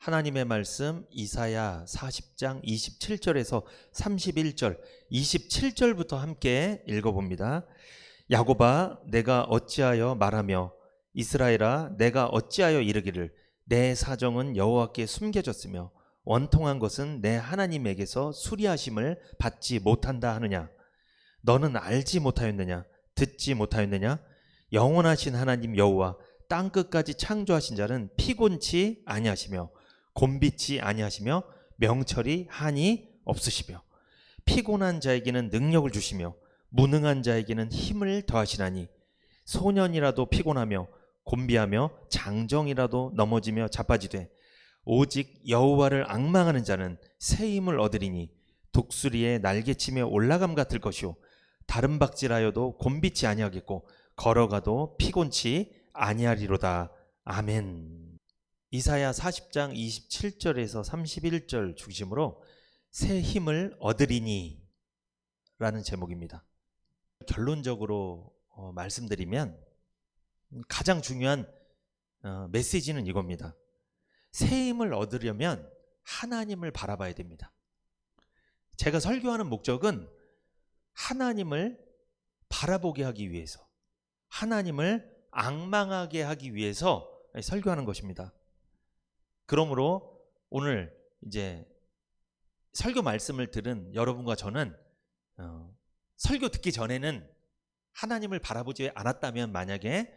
하나님의 말씀 이사야 40장 27절에서 31절, 27절부터 함께 읽어봅니다. 야곱아, 내가 어찌하여 말하며 이스라엘아, 내가 어찌하여 이르기를 내 사정은 여호와께 숨겨졌으며 원통한 것은 내 하나님에게서 수리하심을 받지 못한다 하느냐. 너는 알지 못하였느냐? 듣지 못하였느냐? 영원하신 하나님 여호와 땅끝까지 창조하신 자는 피곤치 아니하시며 곤비치 아니하시며 명철이 한이 없으시며 피곤한 자에게는 능력을 주시며 무능한 자에게는 힘을 더하시나니 소년이라도 피곤하며 곤비하며 장정이라도 넘어지며 자빠지되 오직 여호와를 앙망하는 자는 새 힘을 얻으리니 독수리의 날개치며 올라감 같을 것이요 다른 박질하여도 곤비치 아니하겠고 걸어가도 피곤치 아니하리로다. 아멘. 이사야 40장 27절에서 31절 중심으로 새 힘을 얻으리니 라는 제목입니다. 결론적으로 말씀드리면 가장 중요한 메시지는 이겁니다. 새 힘을 얻으려면 하나님을 바라봐야 됩니다. 제가 설교하는 목적은 하나님을 바라보게 하기 위해서, 하나님을 앙망하게 하기 위해서 설교하는 것입니다. 그러므로 오늘 이제 설교 말씀을 들은 여러분과 저는 설교 듣기 전에는 하나님을 바라보지 않았다면, 만약에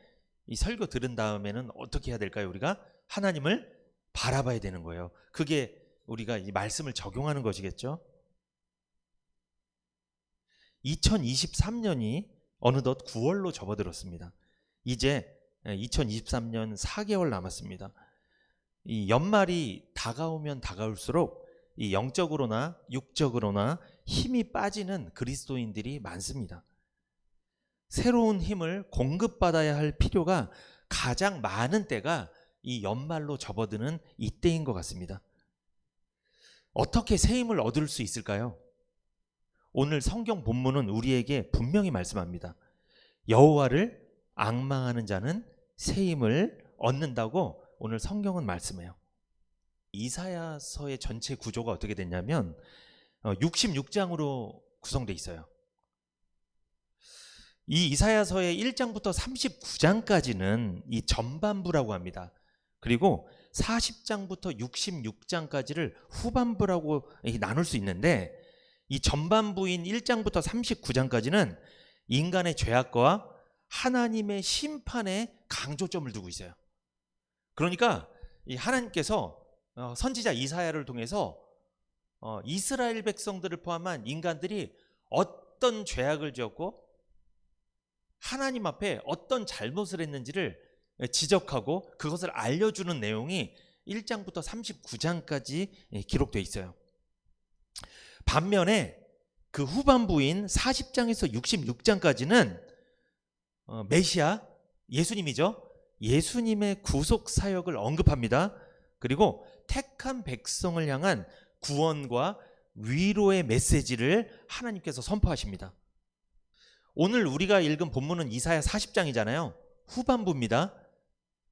이 설교 들은 다음에는 어떻게 해야 될까요? 우리가 하나님을 바라봐야 되는 거예요. 그게 우리가 이 말씀을 적용하는 것이겠죠. 2023년이 어느덧 9월로 접어들었습니다. 이제 2023년 4개월 남았습니다. 이 연말이 다가오면 다가올수록 이 영적으로나 육적으로나 힘이 빠지는 그리스도인들이 많습니다. 새로운 힘을 공급받아야 할 필요가 가장 많은 때가 이 연말로 접어드는 이때인 것 같습니다. 어떻게 새 힘을 얻을 수 있을까요? 오늘 성경 본문은 우리에게 분명히 말씀합니다. 여호와를 앙망하는 자는 새 힘을 얻는다고 오늘 성경은 말씀해요. 이사야서의 전체 구조가 어떻게 됐냐면 66장으로 구성되어 있어요. 이 이사야서의 1장부터 39장까지는 이 전반부라고 합니다. 그리고 40장부터 66장까지를 후반부라고 나눌 수 있는데, 이 전반부인 1장부터 39장까지는 인간의 죄악과 하나님의 심판에 강조점을 두고 있어요. 그러니까 이 하나님께서 선지자 이사야를 통해서 이스라엘 백성들을 포함한 인간들이 어떤 죄악을 지었고 하나님 앞에 어떤 잘못을 했는지를 지적하고 그것을 알려주는 내용이 1장부터 39장까지 기록되어 있어요. 반면에 그 후반부인 40장에서 66장까지는 메시아, 예수님이죠. 예수님의 구속 사역을 언급합니다. 그리고 택한 백성을 향한 구원과 위로의 메시지를 하나님께서 선포하십니다. 오늘 우리가 읽은 본문은 이사야 40장이잖아요. 후반부입니다.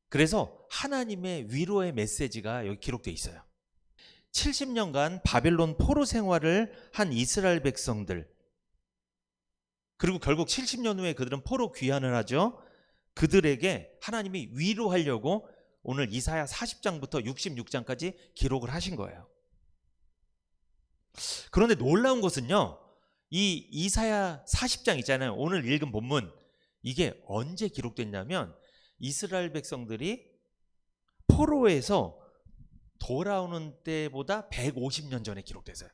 그래서 하나님의 위로의 메시지가 여기 기록되어 있어요. 70년간 바벨론 포로 생활을 한 이스라엘 백성들, 그리고 결국 70년 후에 그들은 포로 귀환을 하죠. 그들에게 하나님이 위로하려고 오늘 이사야 40장부터 66장까지 기록을 하신 거예요. 그런데 놀라운 것은요, 이 이사야 40장 있잖아요. 오늘 읽은 본문, 이게 언제 기록됐냐면 이스라엘 백성들이 포로에서 돌아오는 때보다 150년 전에 기록됐어요.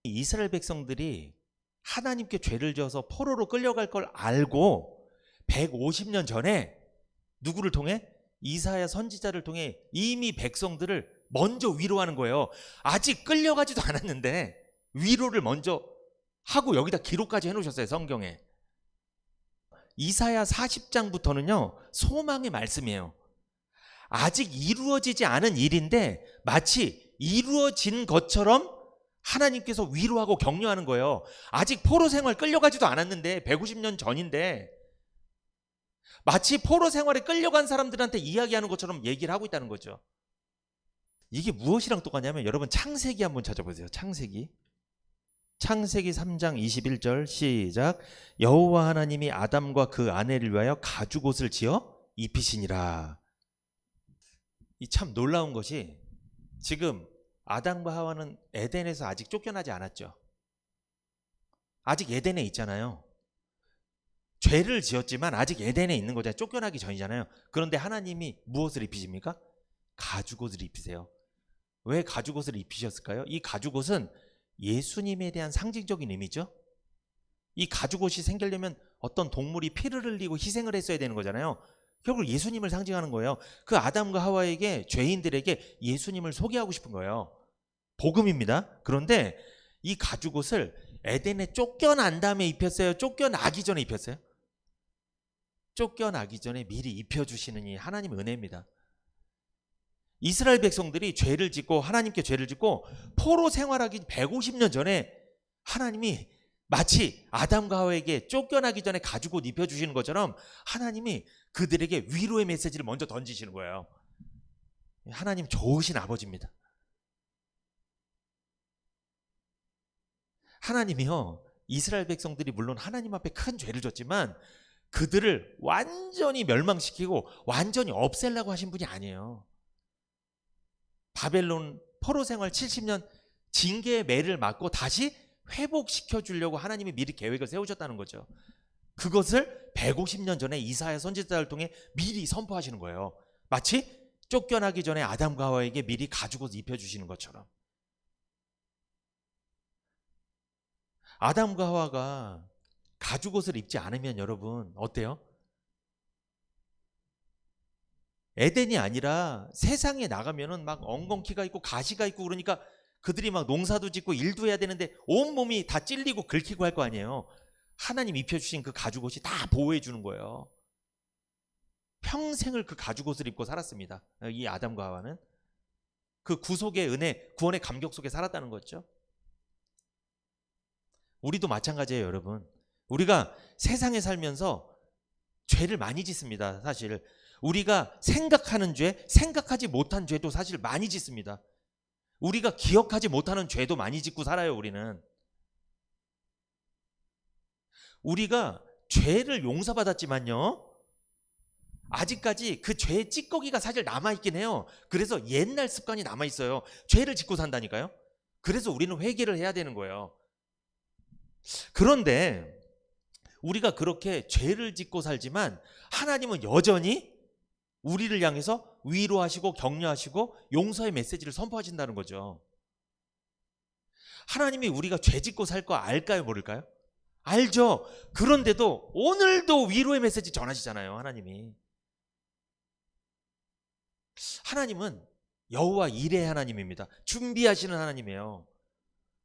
이스라엘 백성들이 하나님께 죄를 지어서 포로로 끌려갈 걸 알고 150년 전에 누구를 통해? 이사야 선지자를 통해 이미 백성들을 먼저 위로하는 거예요. 아직 끌려가지도 않았는데 위로를 먼저 하고 여기다 기록까지 해놓으셨어요, 성경에. 이사야 40장부터는요 소망의 말씀이에요. 아직 이루어지지 않은 일인데 마치 이루어진 것처럼 하나님께서 위로하고 격려하는 거예요. 아직 포로 생활 끌려가지도 않았는데 150년 전인데 마치 포로 생활에 끌려간 사람들한테 이야기하는 것처럼 얘기를 하고 있다는 거죠. 이게 무엇이랑 똑같냐면 여러분 창세기 한번 찾아보세요. 창세기 3장 21절 시작. 여호와 하나님이 아담과 그 아내를 위하여 가죽옷을 지어 입히시니라. 이 참 놀라운 것이 지금 아담과 하와는 에덴에서 아직 쫓겨나지 않았죠. 아직 에덴에 있잖아요. 죄를 지었지만 아직 에덴에 있는 거잖아요. 쫓겨나기 전이잖아요. 그런데 하나님이 무엇을 입히십니까? 가죽옷을 입히세요. 왜 가죽옷을 입히셨을까요? 이 가죽옷은 예수님에 대한 상징적인 의미죠. 이 가죽옷이 생기려면 어떤 동물이 피를 흘리고 희생을 했어야 되는 거잖아요. 결국 예수님을 상징하는 거예요. 그 아담과 하와에게, 죄인들에게 예수님을 소개하고 싶은 거예요. 복음입니다. 그런데 이 가죽옷을 에덴에 쫓겨난 다음에 입혔어요? 쫓겨나기 전에 입혔어요? 쫓겨나기 전에 미리 입혀주시는 이 하나님의 은혜입니다. 이스라엘 백성들이 죄를 짓고 하나님께 죄를 짓고 포로 생활하기 150년 전에 하나님이 마치 아담과 하와에게 쫓겨나기 전에 가죽옷 입혀주시는 것처럼 하나님이 그들에게 위로의 메시지를 먼저 던지시는 거예요. 하나님 좋으신 아버지입니다. 하나님이요, 이스라엘 백성들이 물론 하나님 앞에 큰 죄를 졌지만 그들을 완전히 멸망시키고 완전히 없애려고 하신 분이 아니에요. 바벨론 포로 생활 70년 징계의 매를 맞고 다시 회복시켜 주려고 하나님이 미리 계획을 세우셨다는 거죠. 그것을 150년 전에 이사야 선지자를 통해 미리 선포하시는 거예요. 마치 쫓겨나기 전에 아담과 하와에게 미리 가죽옷 입혀주시는 것처럼. 아담과 하와가 가죽옷을 입지 않으면 여러분 어때요? 에덴이 아니라 세상에 나가면은 막 엉겅퀴가 있고 가시가 있고 그러니까 그들이 막 농사도 짓고 일도 해야 되는데 온몸이 다 찔리고 긁히고 할 거 아니에요. 하나님 입혀주신 그 가죽옷이 다 보호해 주는 거예요. 평생을 그 가죽옷을 입고 살았습니다. 이 아담과 하와는 그 구속의 은혜, 구원의 감격 속에 살았다는 거죠. 우리도 마찬가지예요, 여러분. 우리가 세상에 살면서 죄를 많이 짓습니다. 사실 우리가 생각하는 죄, 생각하지 못한 죄도 사실 많이 짓습니다. 우리가 기억하지 못하는 죄도 많이 짓고 살아요. 우리가 죄를 용서받았지만요, 아직까지 그 죄의 찌꺼기가 사실 남아있긴 해요. 그래서 옛날 습관이 남아있어요. 죄를 짓고 산다니까요. 그래서 우리는 회개를 해야 되는 거예요. 그런데 우리가 그렇게 죄를 짓고 살지만 하나님은 여전히 우리를 향해서 위로하시고 격려하시고 용서의 메시지를 선포하신다는 거죠. 하나님이 우리가 죄 짓고 살 거 알까요, 모를까요? 알죠. 그런데도 오늘도 위로의 메시지 전하시잖아요. 하나님은 여호와 일의 하나님입니다. 준비하시는 하나님이에요.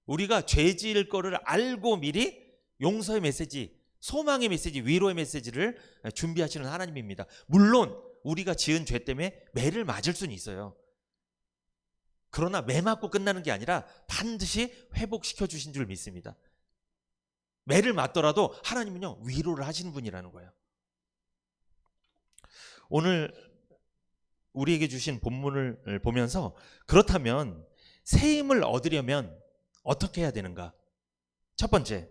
우리가 죄 지을 거를 알고 미리 용서의 메시지, 소망의 메시지, 위로의 메시지를 준비하시는 하나님입니다. 물론 우리가 지은 죄 때문에 매를 맞을 수는 있어요. 그러나 매 맞고 끝나는 게 아니라 반드시 회복시켜 주신 줄 믿습니다. 매를 맞더라도 하나님은요, 위로를 하시는 분이라는 거예요. 오늘 우리에게 주신 본문을 보면서 그렇다면 새 힘을 얻으려면 어떻게 해야 되는가? 첫 번째,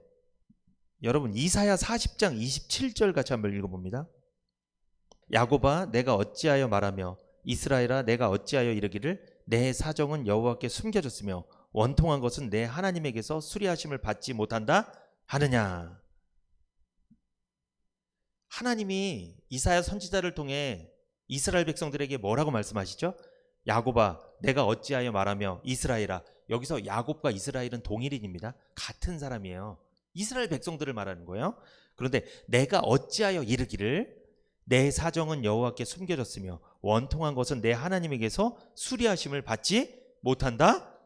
여러분 이사야 40장 27절 같이 한번 읽어봅니다. 야곱아 내가 어찌하여 말하며 이스라엘아 내가 어찌하여 이르기를 내 사정은 여호와께 숨겨졌으며 원통한 것은 내 하나님에게서 수리하심을 받지 못한다 하느냐. 하나님이 이사야 선지자를 통해 이스라엘 백성들에게 뭐라고 말씀하시죠? 야곱아 내가 어찌하여 말하며 이스라엘아. 여기서 야곱과 이스라엘은 동일인입니다. 같은 사람이에요. 이스라엘 백성들을 말하는 거예요. 그런데 내가 어찌하여 이르기를 내 사정은 여호와께 숨겨졌으며 원통한 것은 내 하나님에게서 수리하심을 받지 못한다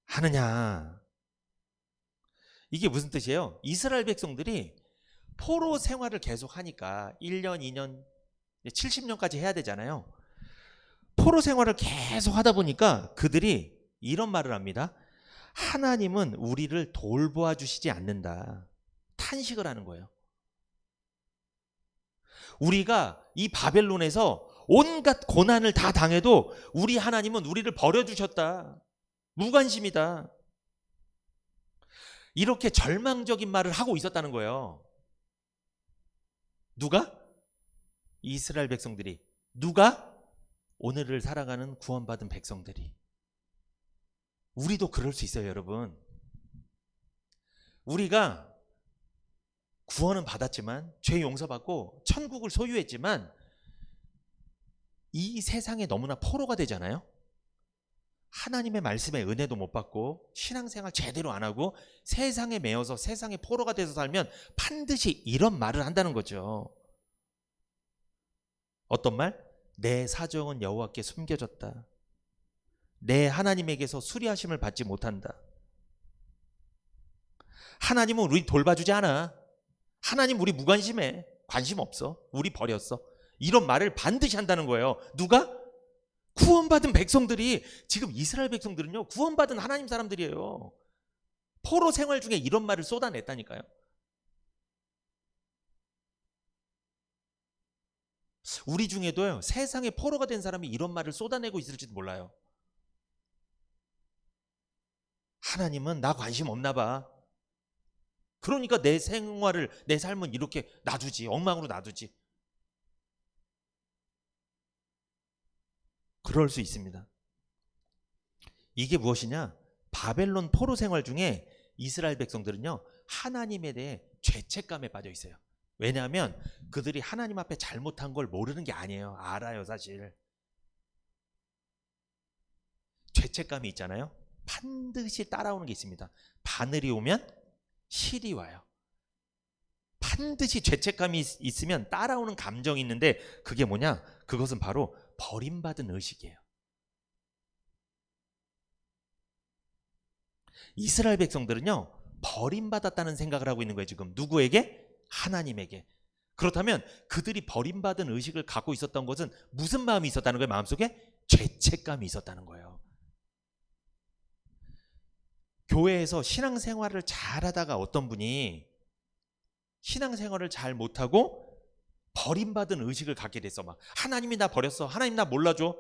하느냐. 이게 무슨 뜻이에요? 이스라엘 백성들이 포로 생활을 계속 하니까 1년, 2년, 70년까지 해야 되잖아요. 포로 생활을 계속 하다 보니까 그들이 이런 말을 합니다. 하나님은 우리를 돌보아 주시지 않는다. 탄식을 하는 거예요. 우리가 이 바벨론에서 온갖 고난을 다 당해도 우리 하나님은 우리를 버려두셨다. 무관심이다. 이렇게 절망적인 말을 하고 있었다는 거예요. 누가? 이스라엘 백성들이. 누가? 오늘을 살아가는 구원받은 백성들이. 우리도 그럴 수 있어요, 여러분. 우리가 구원은 받았지만, 죄 용서받고 천국을 소유했지만 이 세상에 너무나 포로가 되잖아요. 하나님의 말씀에 은혜도 못 받고 신앙생활 제대로 안 하고 세상에 매여서 세상의 포로가 돼서 살면 반드시 이런 말을 한다는 거죠. 어떤 말? 내 사정은 여호와께 숨겨졌다. 내 하나님에게서 수리하심을 받지 못한다. 하나님은 우리 돌봐주지 않아. 하나님 우리 무관심해. 관심 없어. 우리 버렸어. 이런 말을 반드시 한다는 거예요. 누가? 구원받은 백성들이. 지금 이스라엘 백성들은요, 구원받은 하나님 사람들이에요. 포로 생활 중에 이런 말을 쏟아냈다니까요. 우리 중에도요, 세상에 포로가 된 사람이 이런 말을 쏟아내고 있을지도 몰라요. 하나님은 나 관심 없나 봐. 그러니까 내 생활을, 내 삶은 이렇게 놔두지. 엉망으로 놔두지. 그럴 수 있습니다. 이게 무엇이냐? 바벨론 포로 생활 중에 이스라엘 백성들은요, 하나님에 대해 죄책감에 빠져 있어요. 왜냐하면 그들이 하나님 앞에 잘못한 걸 모르는 게 아니에요. 알아요, 사실. 죄책감이 있잖아요. 반드시 따라오는 게 있습니다. 바늘이 오면 실이 와요. 반드시 죄책감이 있으면 따라오는 감정이 있는데, 그게 뭐냐? 그것은 바로 버림받은 의식이에요. 이스라엘 백성들은요, 버림받았다는 생각을 하고 있는 거예요. 지금 누구에게? 하나님에게. 그렇다면 그들이 버림받은 의식을 갖고 있었던 것은 무슨 마음이 있었다는 거예요? 마음속에 죄책감이 있었다는 거예요. 교회에서 신앙생활을 잘하다가 어떤 분이 신앙생활을 잘 못하고 버림받은 의식을 갖게 됐어. 막 하나님이 나 버렸어. 하나님 나 몰라줘.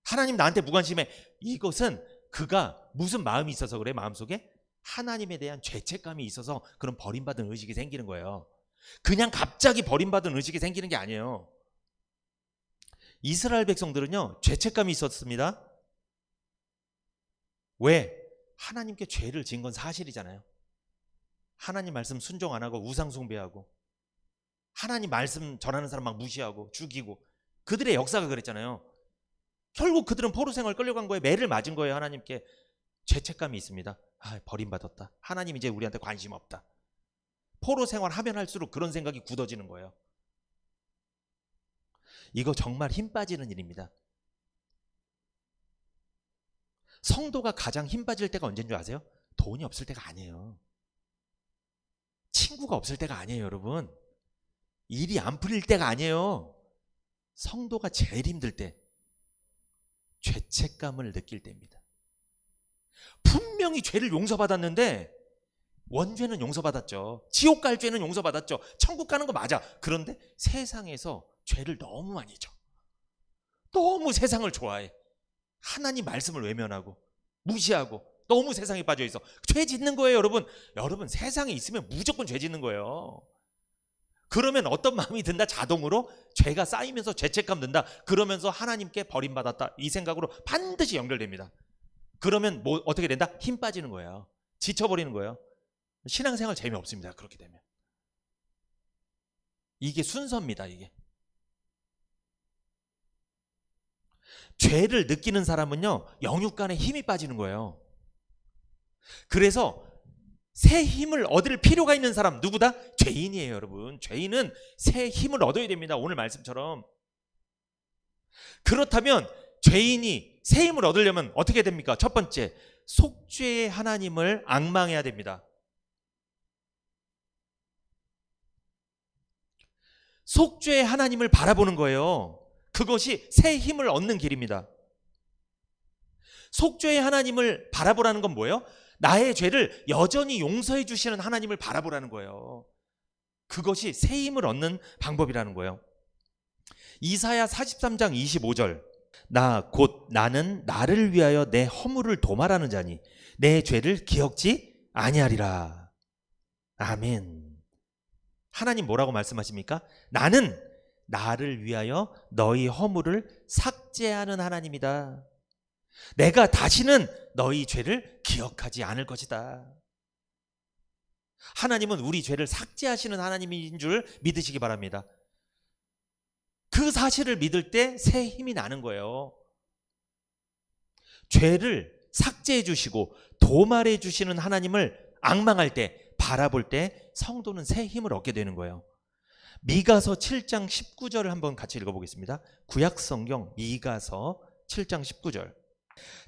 하나님 나한테 무관심해. 이것은 그가 무슨 마음이 있어서 그래? 마음속에 하나님에 대한 죄책감이 있어서 그런 버림받은 의식이 생기는 거예요. 그냥 갑자기 버림받은 의식이 생기는 게 아니에요. 이스라엘 백성들은요, 죄책감이 있었습니다. 왜? 하나님께 죄를 지은 건 사실이잖아요. 하나님 말씀 순종 안 하고 우상 숭배하고 하나님 말씀 전하는 사람 막 무시하고 죽이고, 그들의 역사가 그랬잖아요. 결국 그들은 포로 생활 끌려간 거예요. 매를 맞은 거예요. 하나님께. 죄책감이 있습니다. 아, 버림받았다. 하나님 이제 우리한테 관심 없다. 포로 생활 하면 할수록 그런 생각이 굳어지는 거예요. 이거 정말 힘 빠지는 일입니다. 성도가 가장 힘 빠질 때가 언제인 줄 아세요? 돈이 없을 때가 아니에요. 친구가 없을 때가 아니에요, 여러분. 일이 안 풀릴 때가 아니에요. 성도가 제일 힘들 때, 죄책감을 느낄 때입니다. 분명히 죄를 용서받았는데, 원죄는 용서받았죠. 지옥 갈 죄는 용서받았죠. 천국 가는 거 맞아. 그런데 세상에서 죄를 너무 많이 져. 너무 세상을 좋아해. 하나님 말씀을 외면하고 무시하고 너무 세상에 빠져 있어. 죄 짓는 거예요, 여러분. 여러분, 세상에 있으면 무조건 죄 짓는 거예요. 그러면 어떤 마음이 든다? 자동으로 죄가 쌓이면서 죄책감 든다. 그러면서 하나님께 버림받았다. 이 생각으로 반드시 연결됩니다. 그러면 뭐 어떻게 된다? 힘 빠지는 거예요. 지쳐버리는 거예요. 신앙생활 재미없습니다. 그렇게 되면. 이게 순서입니다. 이게. 죄를 느끼는 사람은요, 영육간에 힘이 빠지는 거예요. 그래서 새 힘을 얻을 필요가 있는 사람 누구다? 죄인이에요, 여러분. 죄인은 새 힘을 얻어야 됩니다. 오늘 말씀처럼. 그렇다면 죄인이 새 힘을 얻으려면 어떻게 됩니까? 첫 번째, 속죄의 하나님을 앙망해야 됩니다. 속죄의 하나님을 바라보는 거예요. 그것이 새 힘을 얻는 길입니다. 속죄의 하나님을 바라보라는 건 뭐예요? 나의 죄를 여전히 용서해 주시는 하나님을 바라보라는 거예요. 그것이 새 힘을 얻는 방법이라는 거예요. 이사야 43장 25절. 나 곧 나는 나를 위하여 내 허물을 도말하는 자니 내 죄를 기억지 아니하리라. 아멘. 하나님 뭐라고 말씀하십니까? 나는 나를 위하여 너희 허물을 삭제하는 하나님이다. 내가 다시는 너희 죄를 기억하지 않을 것이다. 하나님은 우리 죄를 삭제하시는 하나님인 줄 믿으시기 바랍니다. 그 사실을 믿을 때 새 힘이 나는 거예요. 죄를 삭제해 주시고 도말해 주시는 하나님을 앙망할 때, 바라볼 때 성도는 새 힘을 얻게 되는 거예요. 미가서 7장 19절을 한번 같이 읽어보겠습니다. 구약성경 미가서 7장 19절.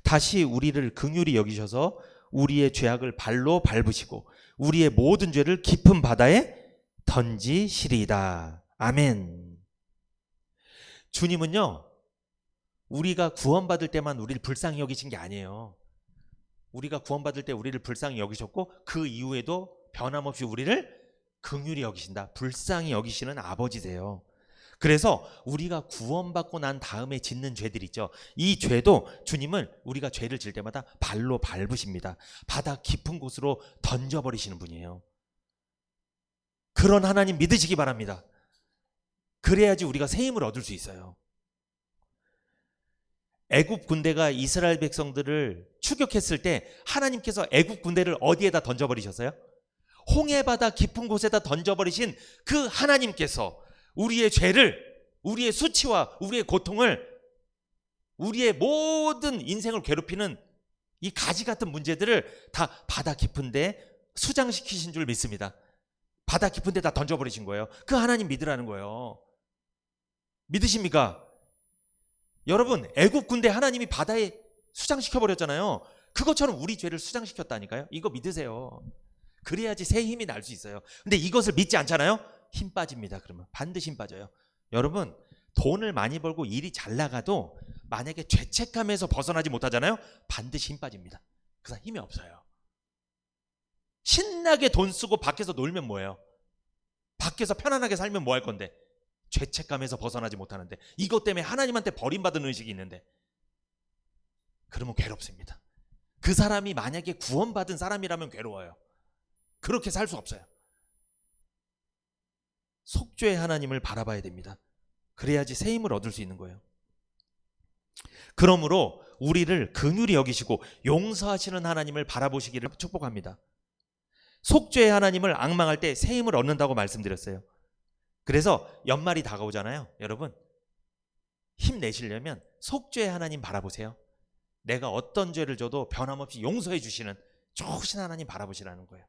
다시 우리를 긍휼히 여기셔서 우리의 죄악을 발로 밟으시고 우리의 모든 죄를 깊은 바다에 던지시리이다. 아멘. 주님은요, 우리가 구원받을 때만 우리를 불쌍히 여기신 게 아니에요. 우리가 구원받을 때 우리를 불쌍히 여기셨고 그 이후에도 변함없이 우리를 긍휼히 여기신다. 불쌍히 여기시는 아버지세요. 그래서 우리가 구원받고 난 다음에 짓는 죄들 있죠. 이 죄도 주님은 우리가 죄를 질 때마다 발로 밟으십니다. 바다 깊은 곳으로 던져버리시는 분이에요. 그런 하나님 믿으시기 바랍니다. 그래야지 우리가 새 힘을 얻을 수 있어요. 애굽 군대가 이스라엘 백성들을 추격했을 때 하나님께서 애굽 군대를 어디에다 던져버리셨어요? 홍해바다 깊은 곳에다 던져버리신 그 하나님께서 우리의 죄를, 우리의 수치와 우리의 고통을, 우리의 모든 인생을 괴롭히는 이 가지 같은 문제들을 다 바다 깊은 데 수장시키신 줄 믿습니다. 바다 깊은 데다 던져버리신 거예요. 그 하나님 믿으라는 거예요. 믿으십니까? 여러분, 애국 군대 하나님이 바다에 수장시켜버렸잖아요. 그것처럼 우리 죄를 수장시켰다니까요. 이거 믿으세요. 그래야지 새 힘이 날 수 있어요. 근데 이것을 믿지 않잖아요. 힘 빠집니다. 그러면 반드시 힘 빠져요. 여러분, 돈을 많이 벌고 일이 잘 나가도 만약에 죄책감에서 벗어나지 못하잖아요. 반드시 힘 빠집니다. 그래서 힘이 없어요. 신나게 돈 쓰고 밖에서 놀면 뭐예요? 밖에서 편안하게 살면 뭐 할 건데? 죄책감에서 벗어나지 못하는데, 이것 때문에 하나님한테 버림받은 의식이 있는데, 그러면 괴롭습니다. 그 사람이 만약에 구원받은 사람이라면 괴로워요. 그렇게 살 수 없어요. 속죄의 하나님을 바라봐야 됩니다. 그래야지 새 힘을 얻을 수 있는 거예요. 그러므로 우리를 긍휼히 여기시고 용서하시는 하나님을 바라보시기를 축복합니다. 속죄의 하나님을 앙망할 때 새 힘을 얻는다고 말씀드렸어요. 그래서 연말이 다가오잖아요. 여러분, 힘내시려면 속죄의 하나님 바라보세요. 내가 어떤 죄를 져도 변함없이 용서해 주시는 좋으신 하나님 바라보시라는 거예요.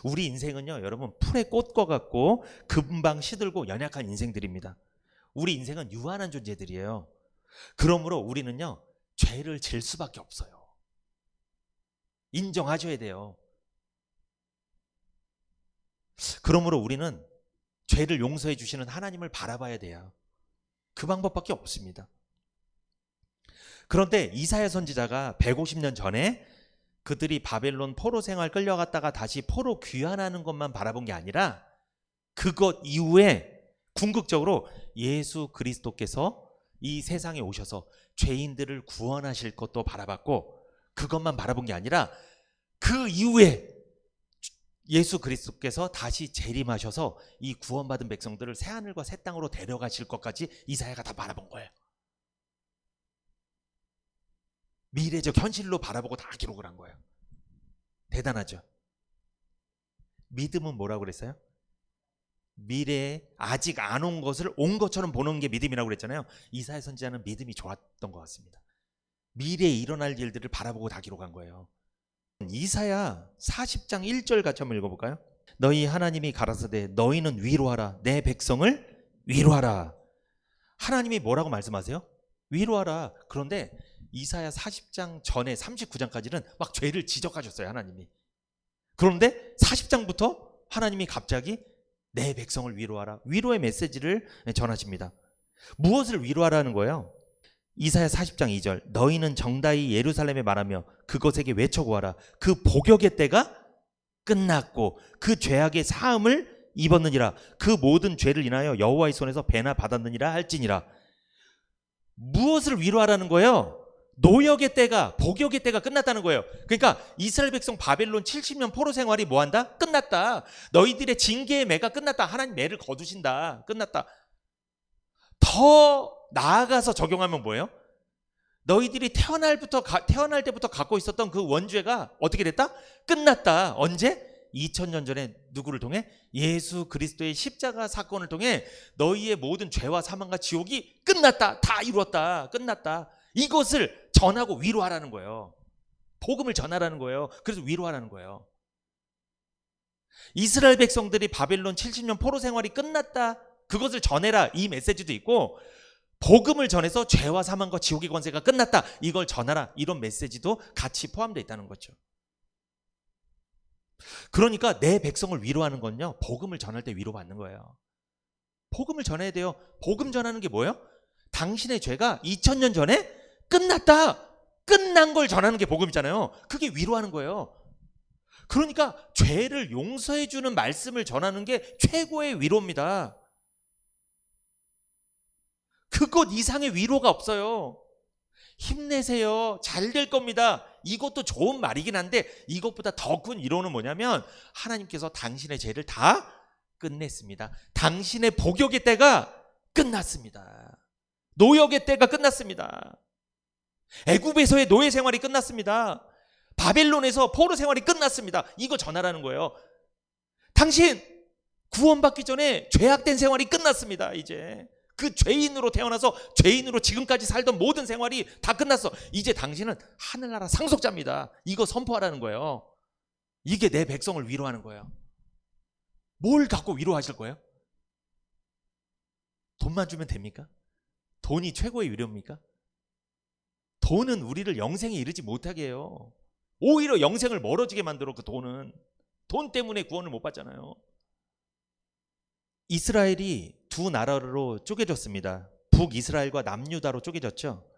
우리 인생은요, 여러분, 풀의 꽃과 같고 금방 시들고 연약한 인생들입니다. 우리 인생은 유한한 존재들이에요. 그러므로 우리는요, 죄를 질 수밖에 없어요. 인정하셔야 돼요. 그러므로 우리는 죄를 용서해 주시는 하나님을 바라봐야 돼요. 그 방법밖에 없습니다. 그런데 이사야 선지자가 150년 전에 그들이 바벨론 포로 생활 끌려갔다가 다시 포로 귀환하는 것만 바라본 게 아니라 그것 이후에 궁극적으로 예수 그리스도께서 이 세상에 오셔서 죄인들을 구원하실 것도 바라봤고, 그것만 바라본 게 아니라 그 이후에 예수 그리스도께서 다시 재림하셔서 이 구원받은 백성들을 새하늘과 새 땅으로 데려가실 것까지 이사야가 다 바라본 거예요. 미래적 현실로 바라보고 다 기록을 한 거예요. 대단하죠. 믿음은 뭐라고 그랬어요? 미래에 아직 안 온 것을 온 것처럼 보는 게 믿음이라고 그랬잖아요. 이사야 선지자는 믿음이 좋았던 것 같습니다. 미래에 일어날 일들을 바라보고 다 기록한 거예요. 이사야 40장 1절 같이 한번 읽어볼까요? 너희 하나님이 가라사대 너희는 위로하라, 내 백성을 위로하라. 하나님이 뭐라고 말씀하세요? 위로하라. 그런데 이사야 40장 전에 39장까지는 막 죄를 지적하셨어요, 하나님이. 그런데 40장부터 하나님이 갑자기 내 백성을 위로하라, 위로의 메시지를 전하십니다. 무엇을 위로하라는 거예요? 이사야 40장 2절, 너희는 정다이 예루살렘에 말하며 그것에게 외쳐 구하라. 그 복역의 때가 끝났고 그 죄악의 사함을 입었느니라. 그 모든 죄를 인하여 여호와의 손에서 배나 받았느니라 할지니라. 무엇을 위로하라는 거예요? 노역의 때가, 복역의 때가 끝났다는 거예요. 그러니까 이스라엘 백성 바벨론 70년 포로 생활이 뭐한다? 끝났다. 너희들의 징계의 매가 끝났다. 하나님 매를 거두신다. 끝났다. 더 나아가서 적용하면 뭐예요? 너희들이 태어날 때부터 갖고 있었던 그 원죄가 어떻게 됐다? 끝났다. 언제? 2000년 전에 누구를 통해? 예수 그리스도의 십자가 사건을 통해 너희의 모든 죄와 사망과 지옥이 끝났다. 다 이루었다. 끝났다. 이것을 전하고 위로하라는 거예요. 복음을 전하라는 거예요. 그래서 위로하라는 거예요. 이스라엘 백성들이 바벨론 70년 포로 생활이 끝났다. 그것을 전해라. 이 메시지도 있고, 복음을 전해서 죄와 사망과 지옥의 권세가 끝났다. 이걸 전하라. 이런 메시지도 같이 포함되어 있다는 거죠. 그러니까 내 백성을 위로하는 건요, 복음을 전할 때 위로받는 거예요. 복음을 전해야 돼요. 복음 전하는 게 뭐예요? 당신의 죄가 2000년 전에 끝났다. 끝난 걸 전하는 게 복음이잖아요. 그게 위로하는 거예요. 그러니까 죄를 용서해 주는 말씀을 전하는 게 최고의 위로입니다. 그것 이상의 위로가 없어요. 힘내세요. 잘 될 겁니다. 이것도 좋은 말이긴 한데, 이것보다 더 큰 위로는 뭐냐면, 하나님께서 당신의 죄를 다 끝냈습니다. 당신의 복역의 때가 끝났습니다. 노역의 때가 끝났습니다. 애굽에서의 노예 생활이 끝났습니다. 바벨론에서 포로 생활이 끝났습니다. 이거 전하라는 거예요. 당신 구원받기 전에 죄악된 생활이 끝났습니다. 이제 그 죄인으로 태어나서 죄인으로 지금까지 살던 모든 생활이 다 끝났어. 이제 당신은 하늘나라 상속자입니다. 이거 선포하라는 거예요. 이게 내 백성을 위로하는 거예요. 뭘 갖고 위로하실 거예요? 돈만 주면 됩니까? 돈이 최고의 위로입니까? 돈은 우리를 영생에 이르지 못하게 해요. 오히려 영생을 멀어지게 만들어. 그 돈은 돈 때문에 구원을 못 받잖아요. 이스라엘이 두 나라로 쪼개졌습니다. 북이스라엘과 남유다로 쪼개졌죠.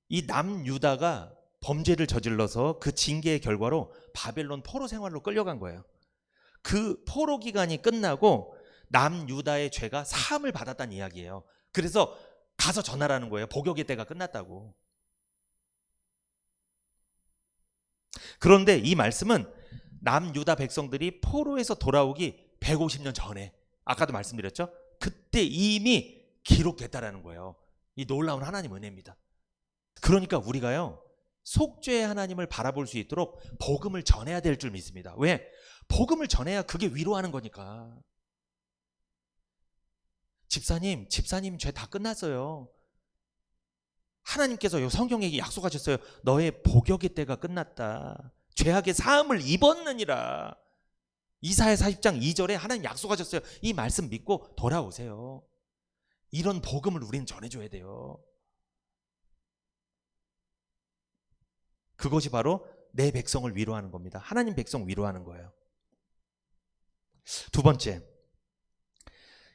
이 남유다가 범죄를 저질러서 그 징계의 결과로 바벨론 포로 생활로 끌려간 거예요. 그 포로 기간이 끝나고 남유다의 죄가 사함을 받았다는 이야기예요. 그래서 가서 전하라는 거예요. 복역의 때가 끝났다고. 그런데 이 말씀은 남유다 백성들이 포로에서 돌아오기 150년 전에, 아까도 말씀드렸죠? 그때 이미 기록됐다라는 거예요. 이 놀라운 하나님 은혜입니다. 그러니까 우리가요, 속죄의 하나님을 바라볼 수 있도록 복음을 전해야 될 줄 믿습니다. 왜? 복음을 전해야 그게 위로하는 거니까. 집사님 죄 다 끝났어요. 하나님께서 성경에 약속하셨어요. 너의 복역의 때가 끝났다. 죄악의 사함을 입었느니라. 이사야 40장 2절에 하나님 약속하셨어요. 이 말씀 믿고 돌아오세요. 이런 복음을 우리는 전해줘야 돼요. 그것이 바로 내 백성을 위로하는 겁니다. 하나님 백성 위로하는 거예요. 두 번째,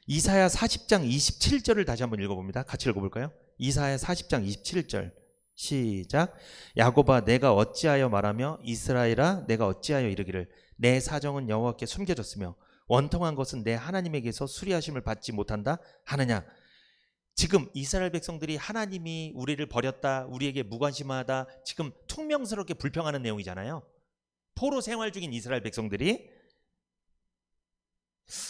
이사야 40장 27절을 다시 한번 읽어봅니다. 같이 읽어볼까요? 이사야 40장 27절 시작. 야곱아 내가 어찌하여 말하며 이스라엘아 내가 어찌하여 이르기를 내 사정은 여호와께 숨겨졌으며 원통한 것은 내 하나님에게서 수리하심을 받지 못한다 하느냐. 지금 이스라엘 백성들이 하나님이 우리를 버렸다, 우리에게 무관심하다, 지금 퉁명스럽게 불평하는 내용이잖아요. 포로 생활 중인 이스라엘 백성들이.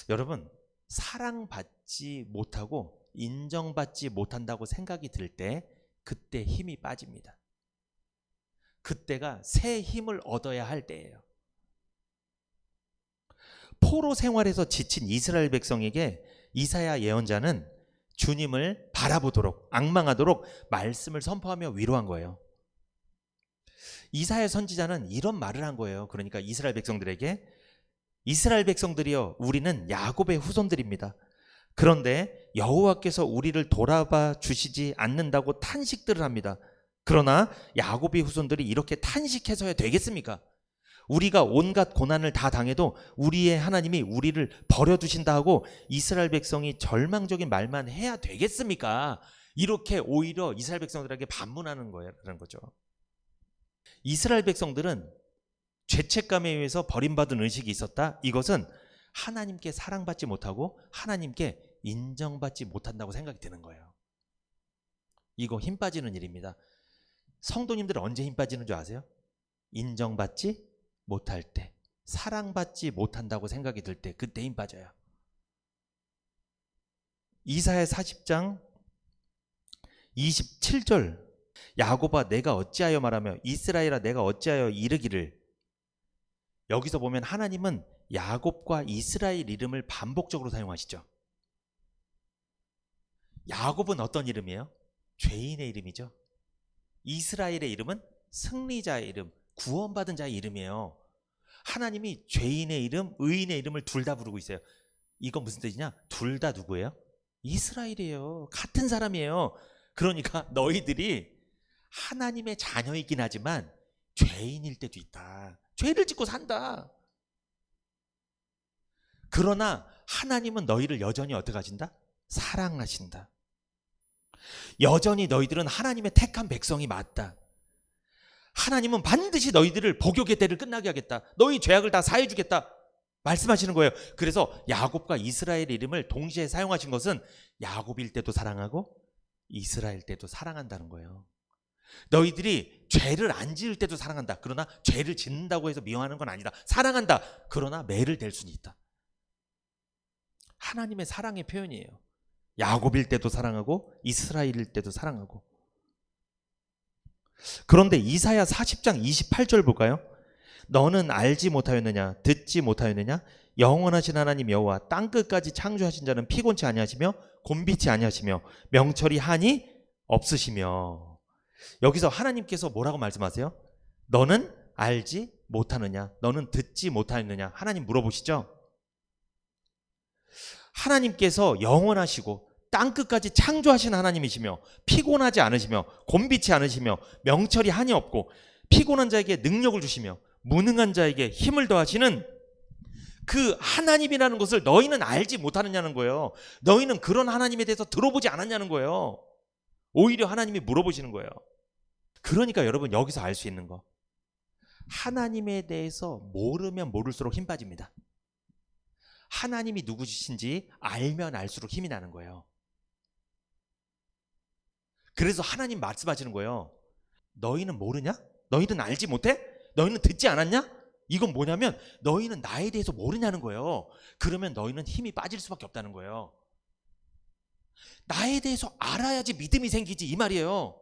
여러분, 사랑받지 못하고 인정받지 못한다고 생각이 들 때 그때 힘이 빠집니다. 그때가 새 힘을 얻어야 할 때예요. 포로 생활에서 지친 이스라엘 백성에게 이사야 예언자는 주님을 바라보도록, 악망하도록 말씀을 선포하며 위로한 거예요. 이사야 선지자는 이런 말을 한 거예요. 그러니까 이스라엘 백성들에게, 이스라엘 백성들이여 우리는 야곱의 후손들입니다. 그런데 여호와께서 우리를 돌아봐 주시지 않는다고 탄식들을 합니다. 그러나 야곱의 후손들이 이렇게 탄식해서야 되겠습니까? 우리가 온갖 고난을 다 당해도 우리의 하나님이 우리를 버려두신다 하고 이스라엘 백성이 절망적인 말만 해야 되겠습니까? 이렇게 오히려 이스라엘 백성들에게 반문하는 거라는 거죠. 이스라엘 백성들은 죄책감에 의해서 버림받은 의식이 있었다. 이것은 하나님께 사랑받지 못하고 하나님께 인정받지 못한다고 생각이 드는 거예요. 이거 힘 빠지는 일입니다. 성도님들은 언제 힘 빠지는 줄 아세요? 인정받지 못할 때, 사랑받지 못한다고 생각이 들 때, 그때 힘 빠져요. 이사야 40장 27절, 야곱아 내가 어찌하여 말하며 이스라엘아 내가 어찌하여 이르기를. 여기서 보면 하나님은 야곱과 이스라엘 이름을 반복적으로 사용하시죠. 야곱은 어떤 이름이에요? 죄인의 이름이죠. 이스라엘의 이름은 승리자의 이름, 구원받은 자의 이름이에요. 하나님이 죄인의 이름, 의인의 이름을 둘 다 부르고 있어요. 이건 무슨 뜻이냐? 둘 다 누구예요? 이스라엘이에요. 같은 사람이에요. 그러니까 너희들이 하나님의 자녀이긴 하지만 죄인일 때도 있다. 죄를 짓고 산다. 그러나 하나님은 너희를 여전히 어떻게 하신다? 사랑하신다. 여전히 너희들은 하나님의 택한 백성이 맞다. 하나님은 반드시 너희들을 복역의 때를 끝나게 하겠다. 너희 죄악을 다 사해 주겠다. 말씀하시는 거예요. 그래서 야곱과 이스라엘의 이름을 동시에 사용하신 것은 야곱일 때도 사랑하고 이스라엘 때도 사랑한다는 거예요. 너희들이 죄를 안 지을 때도 사랑한다. 그러나 죄를 짓는다고 해서 미워하는 건 아니다. 사랑한다. 그러나 매를 댈 수는 있다. 하나님의 사랑의 표현이에요. 야곱일 때도 사랑하고 이스라엘일 때도 사랑하고. 그런데 이사야 40장 28절 볼까요? 너는 알지 못하였느냐 듣지 못하였느냐 영원하신 하나님 여호와 땅끝까지 창조하신 자는 피곤치 아니하시며 곤비치 아니하시며 명철이 한이 없으시며. 여기서 하나님께서 뭐라고 말씀하세요? 너는 알지 못하느냐 너는 듣지 못하였느냐 하나님 물어보시죠. 하나님께서 영원하시고 땅끝까지 창조하신 하나님이시며 피곤하지 않으시며 곤비치 않으시며 명철이 한이 없고 피곤한 자에게 능력을 주시며 무능한 자에게 힘을 더하시는 그 하나님이라는 것을 너희는 알지 못하느냐는 거예요. 너희는 그런 하나님에 대해서 들어보지 않았냐는 거예요. 오히려 하나님이 물어보시는 거예요. 그러니까 여러분 여기서 알 수 있는 거, 하나님에 대해서 모르면 모를수록 힘 빠집니다. 하나님이 누구신지 알면 알수록 힘이 나는 거예요. 그래서 하나님 말씀하시는 거예요. 너희는 모르냐? 너희는 알지 못해? 너희는 듣지 않았냐? 이건 뭐냐면 너희는 나에 대해서 모르냐는 거예요. 그러면 너희는 힘이 빠질 수밖에 없다는 거예요. 나에 대해서 알아야지 믿음이 생기지 이 말이에요.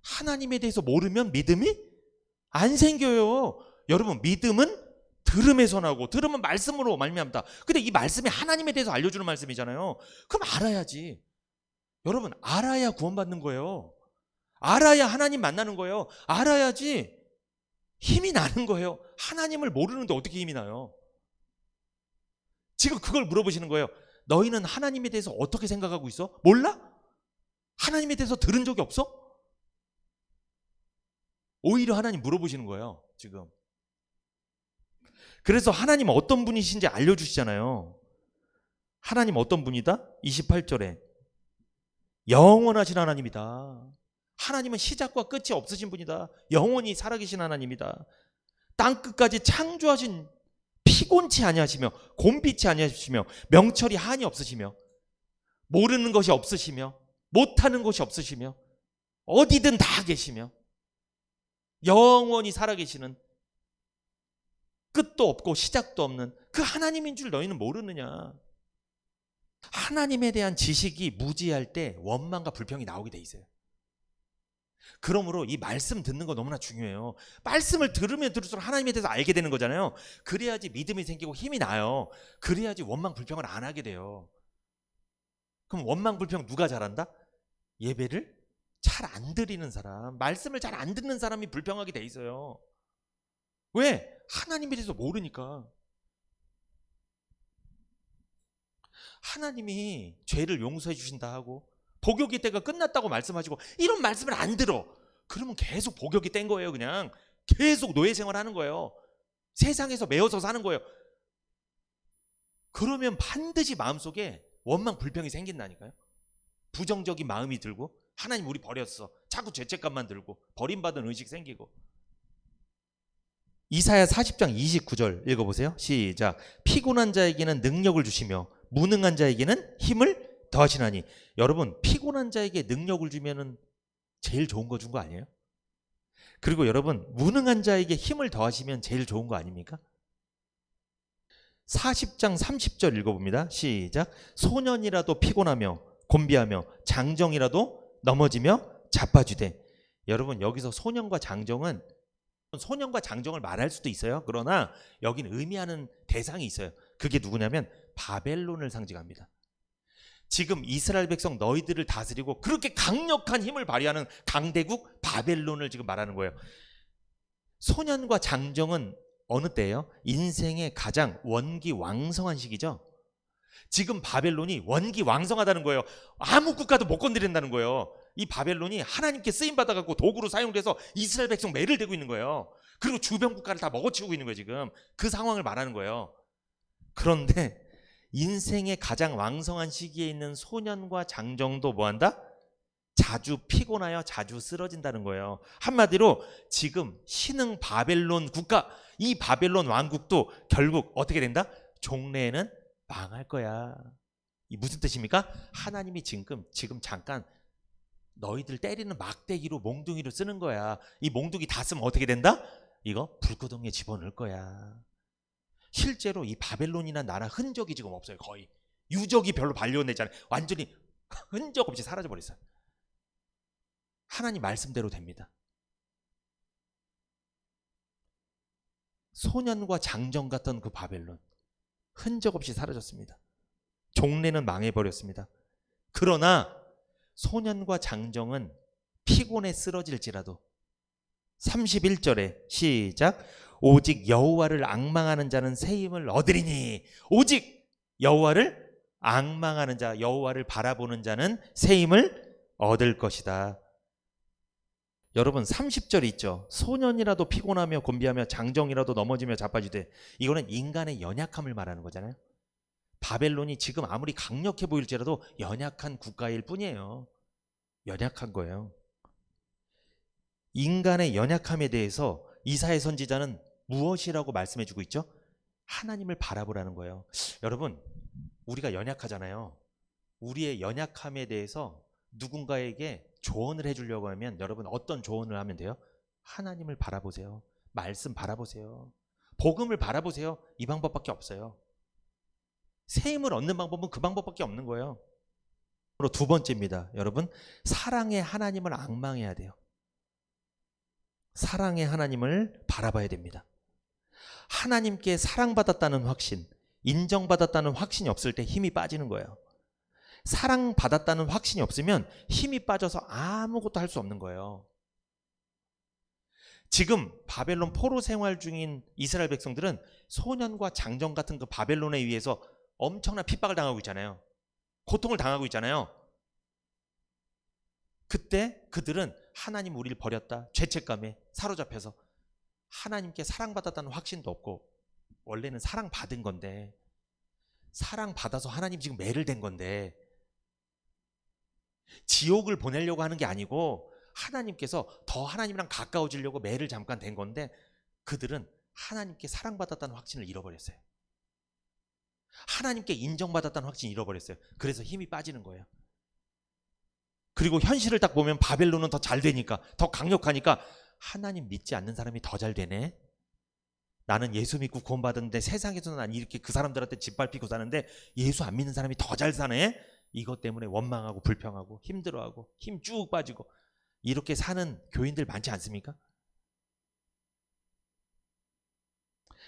하나님에 대해서 모르면 믿음이 안 생겨요. 여러분 믿음은 들음에서 나고 들음은 말씀으로 말미암다. 근데 이 말씀이 하나님에 대해서 알려주는 말씀이잖아요. 그럼 알아야지. 여러분 알아야 구원받는 거예요. 알아야 하나님 만나는 거예요. 알아야지 힘이 나는 거예요. 하나님을 모르는데 어떻게 힘이 나요? 지금 그걸 물어보시는 거예요. 너희는 하나님에 대해서 어떻게 생각하고 있어? 몰라? 하나님에 대해서 들은 적이 없어? 오히려 하나님 물어보시는 거예요 지금. 그래서 하나님 어떤 분이신지 알려주시잖아요. 하나님 어떤 분이다? 28절에 영원하신 하나님이다. 하나님은 시작과 끝이 없으신 분이다. 영원히 살아계신 하나님이다. 땅끝까지 창조하신 피곤치 아니하시며 곤비치 아니하시며 명철이 한이 없으시며 모르는 것이 없으시며 못하는 것이 없으시며 어디든 다 계시며 영원히 살아계시는 끝도 없고 시작도 없는 그 하나님인 줄 너희는 모르느냐. 하나님에 대한 지식이 무지할 때 원망과 불평이 나오게 돼 있어요. 그러므로 이 말씀 듣는 거 너무나 중요해요. 말씀을 들으면 들을수록 하나님에 대해서 알게 되는 거잖아요. 그래야지 믿음이 생기고 힘이 나요. 그래야지 원망 불평을 안 하게 돼요. 그럼 원망 불평 누가 잘한다? 예배를 잘 안 드리는 사람, 말씀을 잘 안 듣는 사람이 불평하게 돼 있어요. 왜? 하나님에 대해서 모르니까. 하나님이 죄를 용서해 주신다 하고 복역의 때가 끝났다고 말씀하시고 이런 말씀을 안 들어. 그러면 계속 복역이 뗀 거예요. 그냥 계속 노예 생활하는 거예요. 세상에서 매어서 사는 거예요. 그러면 반드시 마음속에 원망 불평이 생긴다니까요. 부정적인 마음이 들고 하나님 우리 버렸어. 자꾸 죄책감만 들고 버림받은 의식 생기고. 이사야 40장 29절 읽어보세요. 시작. 피곤한 자에게는 능력을 주시며 무능한 자에게는 힘을 더하시나니. 여러분, 피곤한 자에게 능력을 주면은 제일 좋은 거 준 거 아니에요? 그리고 여러분, 무능한 자에게 힘을 더하시면 제일 좋은 거 아닙니까? 40장 30절 읽어봅니다. 시작. 소년이라도 피곤하며 곤비하며 장정이라도 넘어지며 자빠지되. 여러분, 여기서 소년과 장정은 소년과 장정을 말할 수도 있어요. 그러나 여기는 의미하는 대상이 있어요. 그게 누구냐면 바벨론을 상징합니다. 지금 이스라엘 백성 너희들을 다스리고 그렇게 강력한 힘을 발휘하는 강대국 바벨론을 지금 말하는 거예요. 소년과 장정은 어느 때예요? 인생의 가장 원기왕성한 시기죠. 지금 바벨론이 원기왕성하다는 거예요. 아무 국가도 못 건드린다는 거예요. 이 바벨론이 하나님께 쓰임받아갖고 도구로 사용돼서 이스라엘 백성 매를 대고 있는 거예요. 그리고 주변 국가를 다 먹어치우고 있는 거예요. 지금 그 상황을 말하는 거예요. 그런데 인생의 가장 왕성한 시기에 있는 소년과 장정도 뭐한다? 자주 피곤하여 자주 쓰러진다는 거예요. 한마디로 지금 신흥 바벨론 국가, 이 바벨론 왕국도 결국 어떻게 된다? 종래에는 망할 거야. 이 무슨 뜻입니까? 하나님이 지금 잠깐 너희들 때리는 막대기로 몽둥이로 쓰는 거야. 이 몽둥이 다 쓰면 어떻게 된다? 이거 불구덩이에 집어넣을 거야. 실제로 이 바벨론이나 나라 흔적이 지금 없어요. 거의 유적이 별로 발견되잖아요. 완전히 흔적 없이 사라져 버렸어요. 하나님 말씀대로 됩니다. 소년과 장정 같던 그 바벨론 흔적 없이 사라졌습니다. 종래는 망해버렸습니다. 그러나 소년과 장정은 피곤에 쓰러질지라도 31절에 시작. 오직 여호와를 앙망하는 자는 새 힘을 얻으리니. 오직 여호와를 앙망하는 자, 여호와를 바라보는 자는 새 힘을 얻을 것이다. 여러분 30절 있죠. 소년이라도 피곤하며 곤비하며 장정이라도 넘어지며 자빠지되. 이거는 인간의 연약함을 말하는 거잖아요. 바벨론이 지금 아무리 강력해 보일지라도 연약한 국가일 뿐이에요. 연약한 거예요. 인간의 연약함에 대해서 이사야 선지자는 무엇이라고 말씀해주고 있죠? 하나님을 바라보라는 거예요. 여러분, 우리가 연약하잖아요. 우리의 연약함에 대해서 누군가에게 조언을 해주려고 하면 여러분 어떤 조언을 하면 돼요? 하나님을 바라보세요. 말씀 바라보세요. 복음을 바라보세요. 이 방법밖에 없어요. 새 힘을 얻는 방법은 그 방법밖에 없는 거예요. 두 번째입니다. 여러분, 사랑의 하나님을 앙망해야 돼요. 사랑의 하나님을 바라봐야 됩니다. 하나님께 사랑받았다는 확신, 인정받았다는 확신이 없을 때 힘이 빠지는 거예요. 사랑받았다는 확신이 없으면 힘이 빠져서 아무것도 할 수 없는 거예요. 지금 바벨론 포로 생활 중인 이스라엘 백성들은 소년과 장정 같은 그 바벨론에 의해서 엄청난 핍박을 당하고 있잖아요. 고통을 당하고 있잖아요. 그때 그들은 하나님 우리를 버렸다, 죄책감에 사로잡혀서 하나님께 사랑받았다는 확신도 없고, 원래는 사랑받은 건데, 사랑받아서 하나님 지금 매를 댄 건데, 지옥을 보내려고 하는 게 아니고 하나님께서 더 하나님이랑 가까워지려고 매를 잠깐 댄 건데, 그들은 하나님께 사랑받았다는 확신을 잃어버렸어요. 하나님께 인정받았다는 확신을 잃어버렸어요. 그래서 힘이 빠지는 거예요. 그리고 현실을 딱 보면 바벨론은 더 잘 되니까, 더 강력하니까 하나님 믿지 않는 사람이 더 잘 되네. 나는 예수 믿고 구원받았는데 세상에서는 난 이렇게 그 사람들한테 짓밟히고 사는데 예수 안 믿는 사람이 더 잘 사네. 이것 때문에 원망하고 불평하고 힘들어하고 힘 쭉 빠지고 이렇게 사는 교인들 많지 않습니까?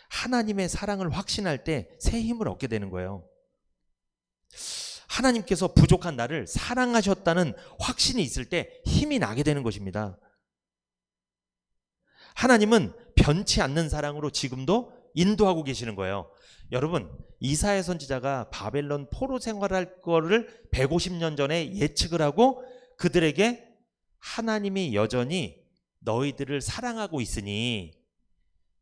하나님의 사랑을 확신할 때 새 힘을 얻게 되는 거예요. 하나님께서 부족한 나를 사랑하셨다는 확신이 있을 때 힘이 나게 되는 것입니다. 하나님은 변치 않는 사랑으로 지금도 인도하고 계시는 거예요. 여러분, 이사야 선지자가 바벨론 포로 생활할 거를 150년 전에 예측을 하고 그들에게 하나님이 여전히 너희들을 사랑하고 있으니,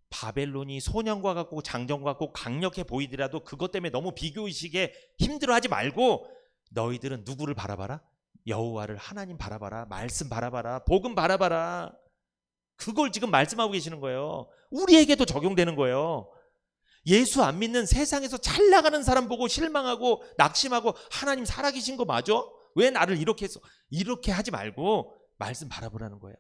바벨론이 소년과 같고 장정과 같고 강력해 보이더라도 그것 때문에 너무 비교의식에 힘들어하지 말고 너희들은 누구를 바라봐라? 여호와를, 하나님 바라봐라. 말씀 바라봐라. 복음 바라봐라. 그걸 지금 말씀하고 계시는 거예요. 우리에게도 적용되는 거예요. 예수 안 믿는 세상에서 잘 나가는 사람 보고 실망하고 낙심하고 하나님 살아계신 거 맞아? 왜 나를 이렇게 했어? 이렇게 하지 말고 말씀 바라보라는 거예요.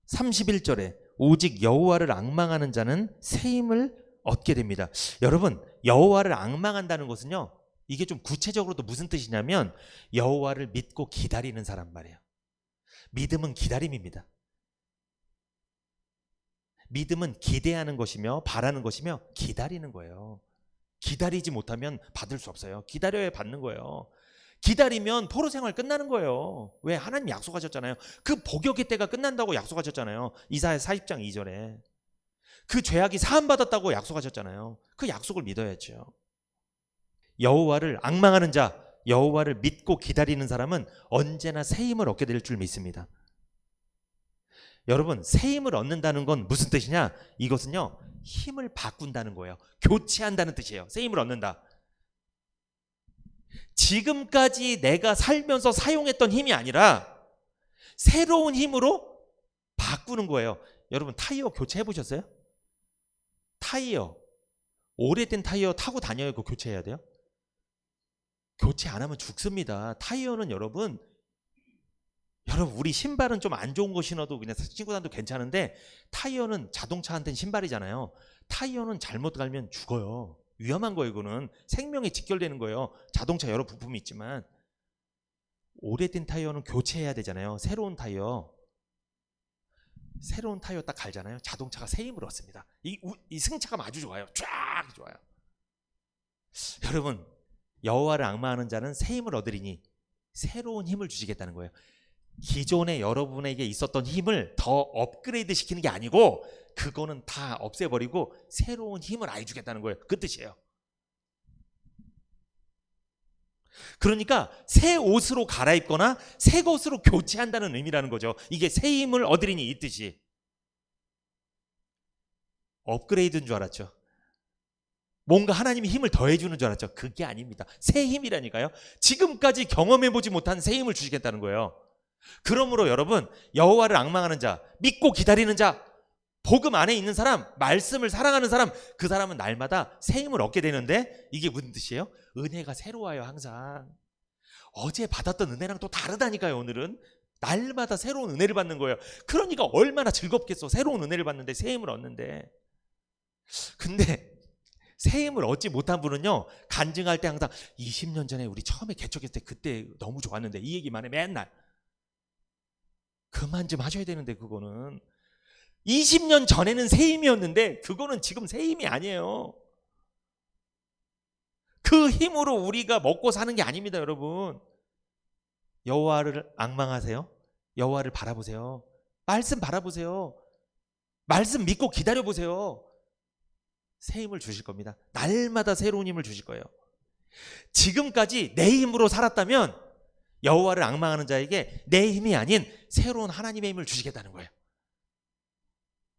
31절에 오직 여호와를 앙망하는 자는 새 힘을 얻게 됩니다. 여러분, 여호와를 앙망한다는 것은요, 이게 좀 구체적으로도 무슨 뜻이냐면 여호와를 믿고 기다리는 사람 말이에요. 믿음은 기다림입니다. 믿음은 기대하는 것이며 바라는 것이며 기다리는 거예요. 기다리지 못하면 받을 수 없어요. 기다려야 받는 거예요. 기다리면 포로 생활 끝나는 거예요. 왜? 하나님 약속하셨잖아요. 그 복역의 때가 끝난다고 약속하셨잖아요. 이사야 40장 2절에. 그 죄악이 사함받았다고 약속하셨잖아요. 그 약속을 믿어야죠. 여호와를 앙망하는 자, 여호와를 믿고 기다리는 사람은 언제나 새 힘을 얻게 될 줄 믿습니다. 여러분, 새 힘을 얻는다는 건 무슨 뜻이냐? 이것은요, 힘을 바꾼다는 거예요. 교체한다는 뜻이에요. 새 힘을 얻는다. 지금까지 내가 살면서 사용했던 힘이 아니라 새로운 힘으로 바꾸는 거예요. 여러분, 타이어 교체해 보셨어요? 타이어, 오래된 타이어 타고 다녀야 그거 교체해야 돼요? 교체 안 하면 죽습니다. 타이어는 여러분 우리 신발은 좀 안 좋은 거 신어도 그냥 친구들도 괜찮은데 타이어는 자동차한테는 신발이잖아요. 타이어는 잘못 갈면 죽어요. 위험한 거예요. 이거는 생명에 직결되는 거예요. 자동차 여러 부품이 있지만 오래된 타이어는 교체해야 되잖아요. 새로운 타이어 딱 갈잖아요. 자동차가 새 힘을 얻습니다. 이 승차감 아주 좋아요. 쫙 좋아요. 여러분, 여호와를 앙망하는 자는 새 힘을 얻으리니 새로운 힘을 주시겠다는 거예요. 기존에 여러분에게 있었던 힘을 더 업그레이드 시키는 게 아니고 그거는 다 없애버리고 새로운 힘을 아예 주겠다는 거예요. 그 뜻이에요. 그러니까 새 옷으로 갈아입거나 새 것으로 교체한다는 의미라는 거죠. 이게 새 힘을 얻으리니 이 뜻이. 업그레이드인 줄 알았죠. 뭔가 하나님이 힘을 더해주는 줄 알았죠. 그게 아닙니다. 새 힘이라니까요. 지금까지 경험해보지 못한 새 힘을 주시겠다는 거예요. 그러므로 여러분, 여호와를 앙망하는 자, 믿고 기다리는 자, 복음 안에 있는 사람, 말씀을 사랑하는 사람, 그 사람은 날마다 새 힘을 얻게 되는데 이게 무슨 뜻이에요? 은혜가 새로워요. 항상 어제 받았던 은혜랑 또 다르다니까요. 오늘은 날마다 새로운 은혜를 받는 거예요. 그러니까 얼마나 즐겁겠어. 새로운 은혜를 받는데, 새 힘을 얻는데. 근데 새 힘을 얻지 못한 분은요, 간증할 때 항상 20년 전에 우리 처음에 개척했을 때 그때 너무 좋았는데 이 얘기만 해. 맨날. 그만 좀 하셔야 되는데, 그거는 20년 전에는 새 힘이었는데 그거는 지금 새 힘이 아니에요. 그 힘으로 우리가 먹고 사는 게 아닙니다. 여러분, 여호와를 앙망하세요. 여호와를 바라보세요. 말씀 바라보세요. 말씀 믿고 기다려보세요. 새 힘을 주실 겁니다. 날마다 새로운 힘을 주실 거예요. 지금까지 내 힘으로 살았다면 여호와를 앙망하는 자에게 내 힘이 아닌 새로운 하나님의 힘을 주시겠다는 거예요.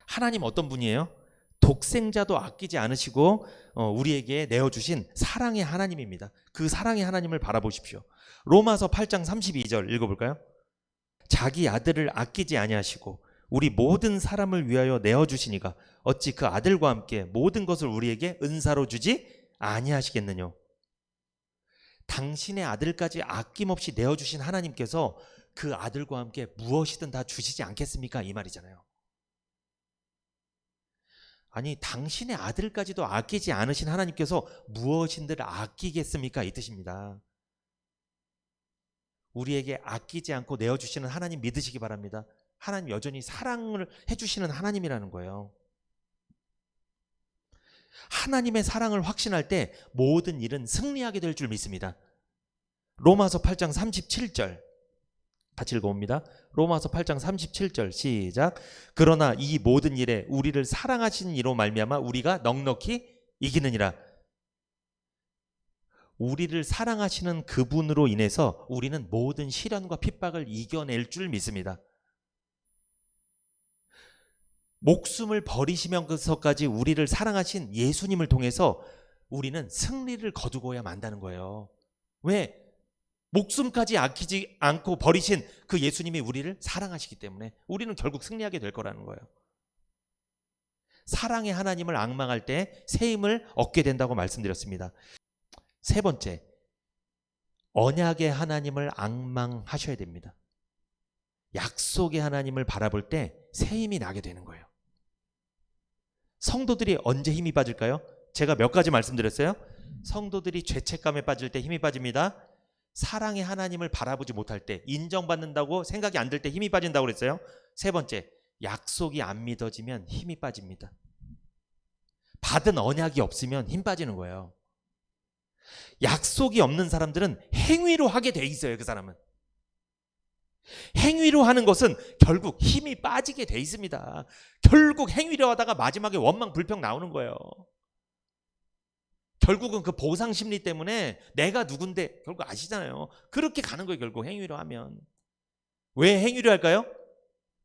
하나님 어떤 분이에요? 독생자도 아끼지 않으시고 우리에게 내어주신 사랑의 하나님입니다. 그 사랑의 하나님을 바라보십시오. 로마서 8장 32절 읽어볼까요? 자기 아들을 아끼지 아니하시고 우리 모든 사람을 위하여 내어주시니가 어찌 그 아들과 함께 모든 것을 우리에게 은사로 주지 아니하시겠느냐. 당신의 아들까지 아낌없이 내어주신 하나님께서 그 아들과 함께 무엇이든 다 주시지 않겠습니까? 이 말이잖아요. 아니, 당신의 아들까지도 아끼지 않으신 하나님께서 무엇인들 아끼겠습니까? 이 뜻입니다. 우리에게 아끼지 않고 내어주시는 하나님 믿으시기 바랍니다. 하나님 여전히 사랑을 해주시는 하나님이라는 거예요. 하나님의 사랑을 확신할 때 모든 일은 승리하게 될 줄 믿습니다. 로마서 8장 37절 같이 읽어봅니다. 로마서 8장 37절 시작. 그러나 이 모든 일에 우리를 사랑하시는 이로 말미암아 우리가 넉넉히 이기느니라. 우리를 사랑하시는 그분으로 인해서 우리는 모든 시련과 핍박을 이겨낼 줄 믿습니다. 목숨을 버리시면서까지 우리를 사랑하신 예수님을 통해서 우리는 승리를 거두고야 만다는 거예요. 왜? 목숨까지 아끼지 않고 버리신 그 예수님이 우리를 사랑하시기 때문에 우리는 결국 승리하게 될 거라는 거예요. 사랑의 하나님을 앙망할 때 새 힘을 얻게 된다고 말씀드렸습니다. 세 번째, 언약의 하나님을 앙망하셔야 됩니다. 약속의 하나님을 바라볼 때 새 힘이 나게 되는 거예요. 성도들이 언제 힘이 빠질까요? 제가 몇 가지 말씀드렸어요. 성도들이 죄책감에 빠질 때 힘이 빠집니다. 사랑의 하나님을 바라보지 못할 때, 인정받는다고 생각이 안 들 때 힘이 빠진다고 그랬어요. 세 번째, 약속이 안 믿어지면 힘이 빠집니다. 받은 언약이 없으면 힘 빠지는 거예요. 약속이 없는 사람들은 행위로 하게 돼 있어요. 그 사람은 행위로 하는 것은 결국 힘이 빠지게 돼 있습니다. 결국 행위로 하다가 마지막에 원망 불평 나오는 거예요. 결국은 그 보상 심리 때문에 내가 누군데, 결국 아시잖아요. 그렇게 가는 거예요. 결국 행위로 하면. 왜 행위로 할까요?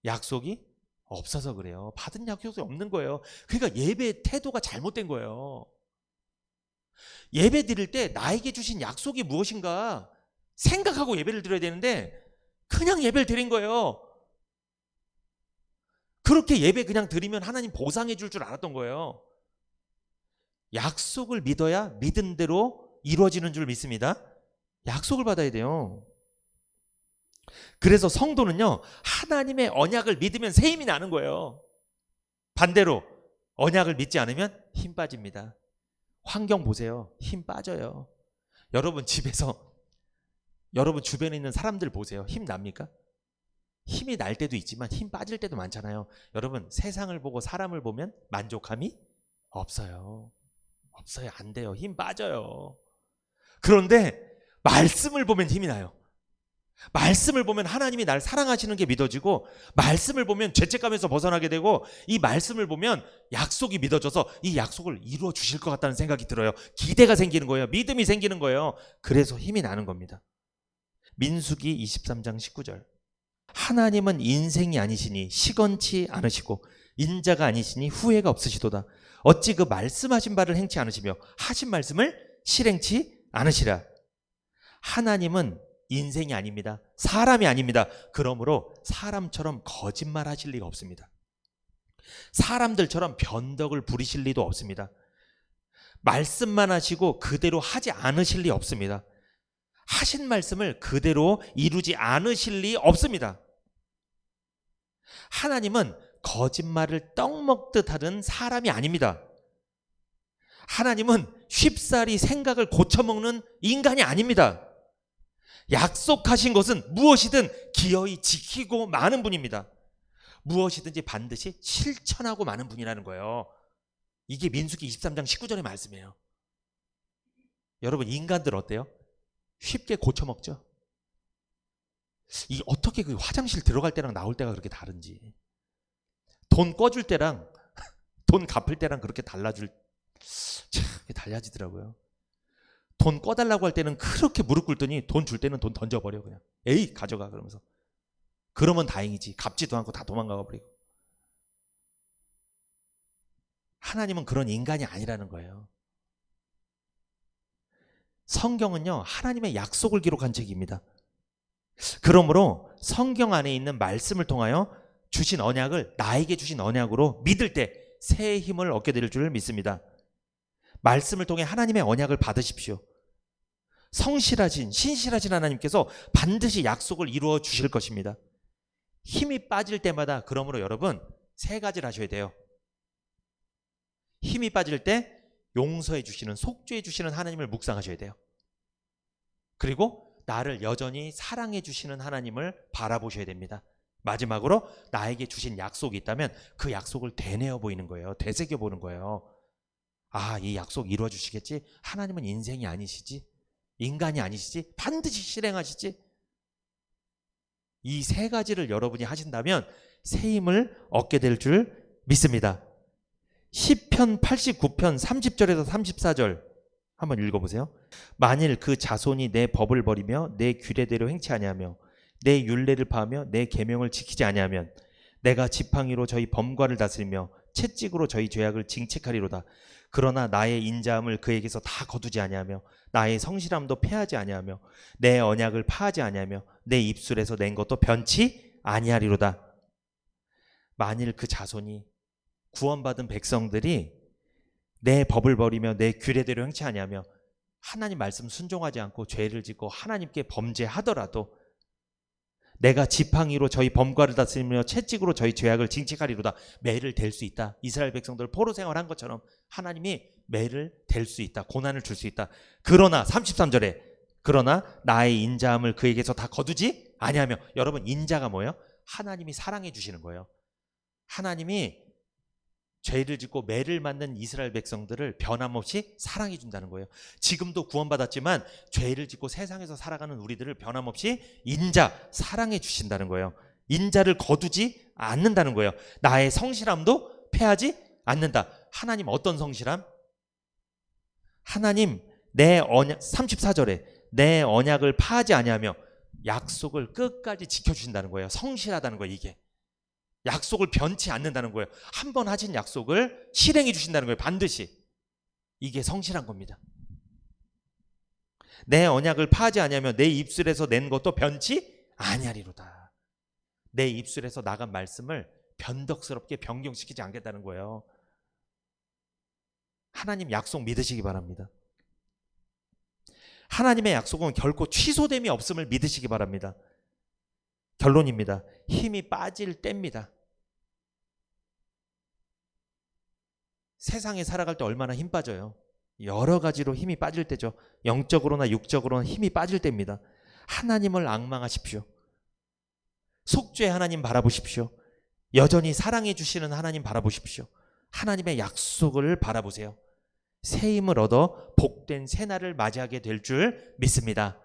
약속이 없어서 그래요. 받은 약속이 없는 거예요. 그러니까 예배 태도가 잘못된 거예요. 예배 드릴 때 나에게 주신 약속이 무엇인가 생각하고 예배를 드려야 되는데 그냥 예배를 드린 거예요. 그렇게 예배 그냥 드리면 하나님 보상해 줄 줄 알았던 거예요. 약속을 믿어야 믿은 대로 이루어지는 줄 믿습니다. 약속을 받아야 돼요. 그래서 성도는요, 하나님의 언약을 믿으면 새 힘이 나는 거예요. 반대로 언약을 믿지 않으면 힘 빠집니다. 환경 보세요. 힘 빠져요. 여러분 집에서 여러분 주변에 있는 사람들 보세요. 힘 납니까? 힘이 날 때도 있지만 힘 빠질 때도 많잖아요. 여러분 세상을 보고 사람을 보면 만족함이 없어요. 없어요. 안 돼요. 힘 빠져요. 그런데 말씀을 보면 힘이 나요. 말씀을 보면 하나님이 날 사랑하시는 게 믿어지고, 말씀을 보면 죄책감에서 벗어나게 되고, 이 말씀을 보면 약속이 믿어져서 이 약속을 이루어 주실 것 같다는 생각이 들어요. 기대가 생기는 거예요. 믿음이 생기는 거예요. 그래서 힘이 나는 겁니다. 민수기 23장 19절. 하나님은 인생이 아니시니 시건치 않으시고 인자가 아니시니 후회가 없으시도다. 어찌 그 말씀하신 바를 행치 않으시며 하신 말씀을 실행치 않으시라. 하나님은 인생이 아닙니다. 사람이 아닙니다. 그러므로 사람처럼 거짓말 하실 리가 없습니다. 사람들처럼 변덕을 부리실 리도 없습니다. 말씀만 하시고 그대로 하지 않으실 리 없습니다. 하신 말씀을 그대로 이루지 않으실 리 없습니다. 하나님은 거짓말을 떡 먹듯 하는 사람이 아닙니다. 하나님은 쉽사리 생각을 고쳐먹는 인간이 아닙니다. 약속하신 것은 무엇이든 기어이 지키고 마는 분입니다. 무엇이든지 반드시 실천하고 마는 분이라는 거예요. 이게 민수기 23장 19절의 말씀이에요. 여러분 인간들 어때요? 쉽게 고쳐먹죠. 이게 어떻게 그 화장실 들어갈 때랑 나올 때가 그렇게 다른지, 돈 꺼줄 때랑 돈 갚을 때랑 그렇게 달라지더라고요. 돈 꺼달라고 할 때는 그렇게 무릎 꿇더니 돈 줄 때는 돈 던져버려. 그냥 에이 가져가 그러면서. 그러면 다행이지. 갚지도 않고 다 도망가 버리고. 하나님은 그런 인간이 아니라는 거예요. 성경은요, 하나님의 약속을 기록한 책입니다. 그러므로 성경 안에 있는 말씀을 통하여 주신 언약을 나에게 주신 언약으로 믿을 때 새 힘을 얻게 될 줄 믿습니다. 말씀을 통해 하나님의 언약을 받으십시오. 성실하신 신실하신 하나님께서 반드시 약속을 이루어 주실 것입니다. 힘이 빠질 때마다 그러므로 여러분 세 가지를 하셔야 돼요. 힘이 빠질 때 용서해 주시는, 속죄해 주시는 하나님을 묵상하셔야 돼요. 그리고 나를 여전히 사랑해 주시는 하나님을 바라보셔야 됩니다. 마지막으로 나에게 주신 약속이 있다면 그 약속을 되뇌어 보이는 거예요. 되새겨 보는 거예요. 아, 이 약속 이루어 주시겠지? 하나님은 인생이 아니시지? 인간이 아니시지? 반드시 실행하시지? 이 세 가지를 여러분이 하신다면 새 힘을 얻게 될 줄 믿습니다. 시편 89편 30절에서 34절 한번 읽어보세요. 만일 그 자손이 내 법을 버리며 내 규례대로 행치 아니하며 내 율례를 파하며 내 계명을 지키지 아니하면 내가 지팡이로 저희 범과를 다스리며 채찍으로 저희 죄악을 징책하리로다. 그러나 나의 인자함을 그에게서 다 거두지 아니하며 나의 성실함도 패하지 아니하며 내 언약을 파하지 아니하며 내 입술에서 낸 것도 변치 아니하리로다. 만일 그 자손이 구원받은 백성들이 내 법을 버리며 내 규례대로 행치 아니하며 하나님 말씀 순종하지 않고 죄를 짓고 하나님께 범죄하더라도 내가 지팡이로 저희 범과를 다스리며 채찍으로 저희 죄악을 징책하리로다. 매를 댈 수 있다. 이스라엘 백성들 포로 생활한 것처럼 하나님이 매를 댈 수 있다. 고난을 줄 수 있다. 그러나 33절에 그러나 나의 인자함을 그에게서 다 거두지 아니하며. 여러분, 인자가 뭐예요? 하나님이 사랑해 주시는 거예요. 하나님이 죄를 짓고 매를 맞는 이스라엘 백성들을 변함없이 사랑해 준다는 거예요. 지금도 구원받았지만 죄를 짓고 세상에서 살아가는 우리들을 변함없이 인자, 사랑해 주신다는 거예요. 인자를 거두지 않는다는 거예요. 나의 성실함도 패하지 않는다. 하나님 어떤 성실함? 하나님 내 언약, 34절에 내 언약을 파하지 아니하며 약속을 끝까지 지켜주신다는 거예요. 성실하다는 거예요. 이게 약속을 변치 않는다는 거예요. 한 번 하신 약속을 실행해 주신다는 거예요. 반드시. 이게 성실한 겁니다. 내 언약을 파하지 아니하며 내 입술에서 낸 것도 변치 아니하리로다. 내 입술에서 나간 말씀을 변덕스럽게 변경시키지 않겠다는 거예요. 하나님 약속 믿으시기 바랍니다. 하나님의 약속은 결코 취소됨이 없음을 믿으시기 바랍니다. 결론입니다. 힘이 빠질 때입니다. 세상에 살아갈 때 얼마나 힘 빠져요. 여러 가지로 힘이 빠질 때죠. 영적으로나 육적으로나 힘이 빠질 때입니다. 하나님을 앙망하십시오. 속죄 하나님 바라보십시오. 여전히 사랑해 주시는 하나님 바라보십시오. 하나님의 약속을 바라보세요. 새 힘을 얻어 복된 새날을 맞이하게 될 줄 믿습니다.